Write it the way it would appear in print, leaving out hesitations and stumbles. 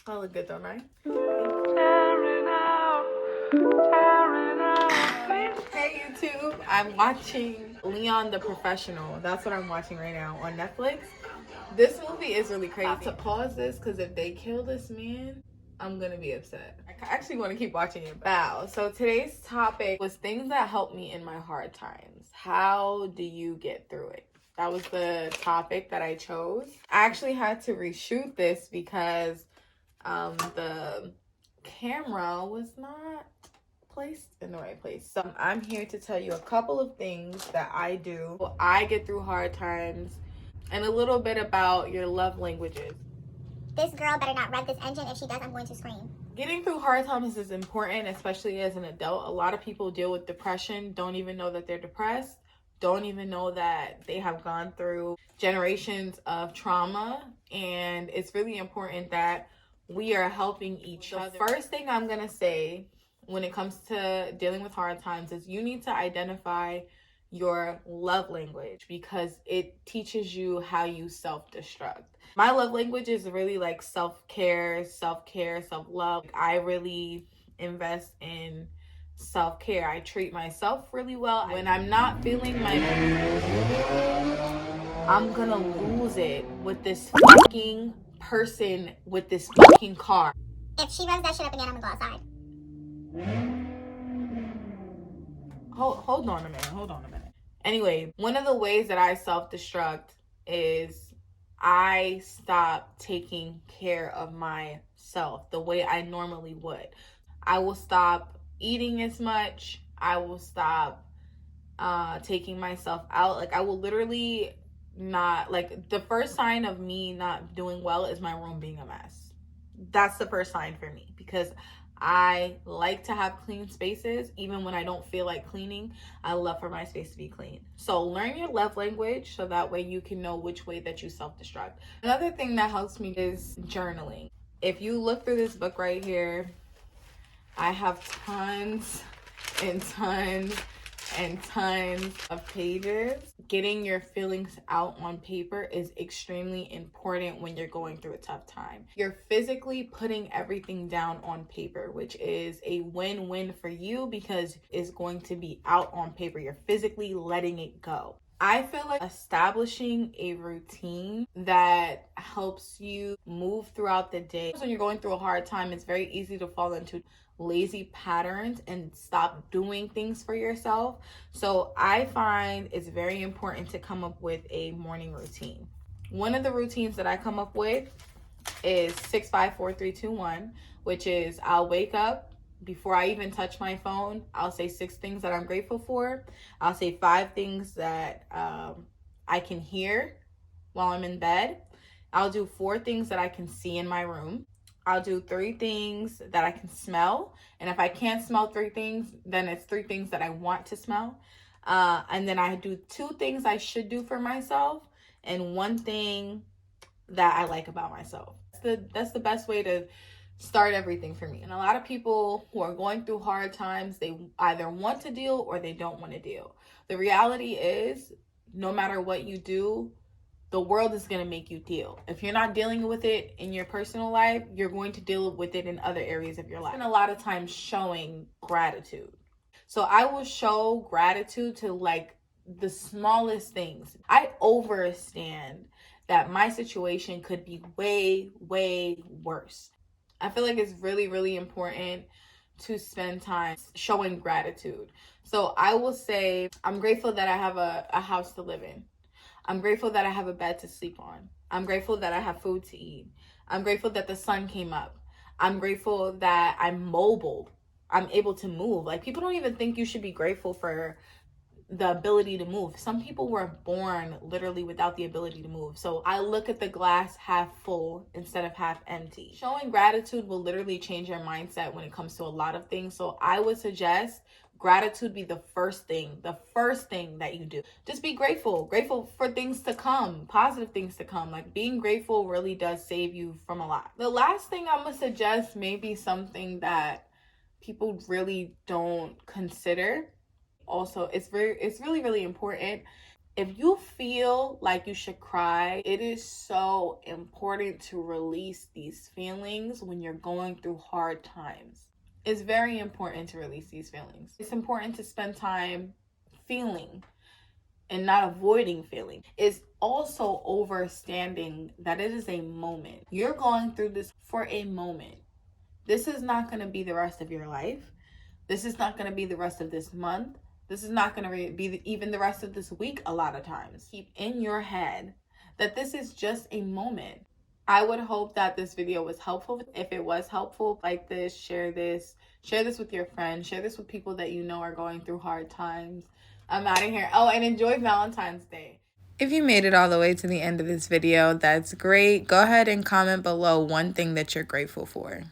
I look good, don't I? Hey YouTube, I'm watching Leon the Professional. That's what I'm watching right now on Netflix. This movie is really crazy. I have to pause this because if they kill this man, I'm gonna be upset. I actually want to keep watching it. Wow. So today's topic was things that help me in my hard times. How do you get through it? That was the topic that I chose. I actually had to reshoot this because the camera was not placed in the right place. So I'm here to tell you a couple of things that I do. I get through hard times and a little bit about your love languages. This girl better not rev this engine. If she does, I'm going to scream. Getting through hard times is important, especially as an adult. A lot of people deal with depression, don't even know that they're depressed, don't even know that they have gone through generations of trauma. And it's really important that we are helping each other. The first thing I'm going to say when it comes to dealing with hard times is you need to identify your love language because it teaches you how you self-destruct. My love language is really like self-care, self-love. I really invest in self-care. I treat myself really well. When I'm not feeling my I'm gonna lose it with this fucking person with this fucking car. If she revs that shit up again, I'm gonna go outside. Hold on a minute. Anyway, one of the ways that I self-destruct is I stop taking care of myself the way I normally would. I will stop eating as much. I will stop taking myself out. Like I will literally not, like the first sign of me not doing well is my room being a mess. That's the first sign for me because I like to have clean spaces. Even when I don't feel like cleaning, I love for my space to be clean. So learn your love language so that way you can know which way that you self-destruct. Another thing that helps me is journaling. If you look through this book right here, I have tons and tons and tons of pages. Getting your feelings out on paper is extremely important when you're going through a tough time. You're physically putting everything down on paper, which is a win-win for you because it's going to be out on paper. You're physically letting it go. I feel like establishing a routine that helps you move throughout the day. When you're going through a hard time, it's very easy to fall into lazy patterns and stop doing things for yourself. So I find it's very important to come up with a morning routine. One of the routines that I come up with is 6 5 4 3 2 1, which is I'll wake up. Before I even touch my phone, I'll say 6 things that I'm grateful for. I'll say 5 things that I can hear while I'm in bed. I'll do 4 things that I can see in my room. I'll do 3 things that I can smell. And if I can't smell 3 things, then it's 3 things that I want to smell. And then I do 2 things I should do for myself and 1 thing that I like about myself. That's the best way to start everything for me. And a lot of people who are going through hard times, they either want to deal or they don't want to deal. The reality is, no matter what you do, the world is going to make you deal. If you're not dealing with it in your personal life, you're going to deal with it in other areas of your life. And a lot of times showing gratitude. So I will show gratitude to like the smallest things. I understand that my situation could be way, way worse. I feel like it's really, really important to spend time showing gratitude. So I will say, I'm grateful that I have a house to live in. I'm grateful that I have a bed to sleep on. I'm grateful that I have food to eat. I'm grateful that the sun came up. I'm grateful that I'm mobile. I'm able to move. Like, people don't even think you should be grateful for the ability to move. Some people were born literally without the ability to move. So I look at the glass half full instead of half empty. Showing gratitude will literally change your mindset when it comes to a lot of things. So I would suggest gratitude be the first thing that you do. Just be grateful for things to come, positive things to come. Like, being grateful really does save you from a lot. The last thing I'm gonna suggest may be something that people really don't consider. Also, it's really, really important. If you feel like you should cry, it is so important to release these feelings when you're going through hard times. It's very important to release these feelings. It's important to spend time feeling and not avoiding feeling. It's also understanding that it is a moment. You're going through this for a moment. This is not going to be the rest of your life. This is not going to be the rest of this month. This is not going to be even the rest of this week a lot of times. Keep in your head that this is just a moment. I would hope that this video was helpful. If it was helpful, like this, share this with your friends, share this with people that you know are going through hard times. I'm out of here. Oh, and enjoy Valentine's Day. If you made it all the way to the end of this video, that's great. Go ahead and comment below one thing that you're grateful for.